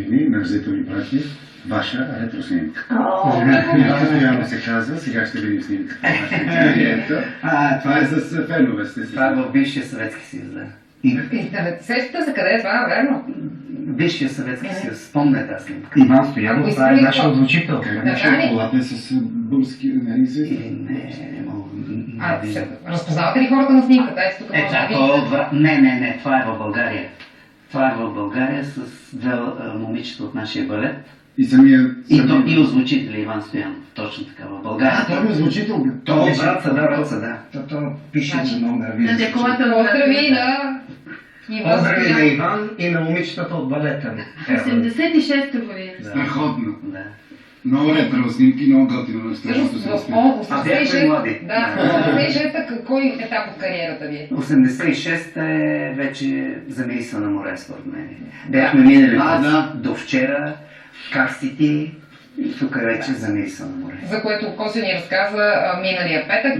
години ме взето ми прати ваша ретроснимка. Иван Стоянов се казва, сега ще видим снимката. Това е с фенове, сте си. Това е в бившия Съветски съюз, да. Сещате се къде е това, верно? Бившия Съветски съюз, спомня тази снимка. Иван Стоянов, това е нашия озвучител. Как беше колата с български, нали се? Не мога. Разпознавате ли хората на снимката? Ето тук може да видите. Не, това е в България. Това е в България с две момичета от нашия балет. И самия... И озвучители Иван Стоянов. Точно така, в България. Той е озвучител. Той е брат са, да. То пише за номер. Поздрави на Иван Поздрави на Стоянов. Иван и на момичетата от балета. 86-та година. Страхотно. Да. Много ретро снимки, много готино на Всъщност страшното се в А бяхме млади. 86-та кой етап от кариерата ви е? 86-та е вече за Мириса на море, според мен. Бяхме минали до вчера, Карстити и тук вече за Мириса на море. За което Коси ни разказа миналия петък.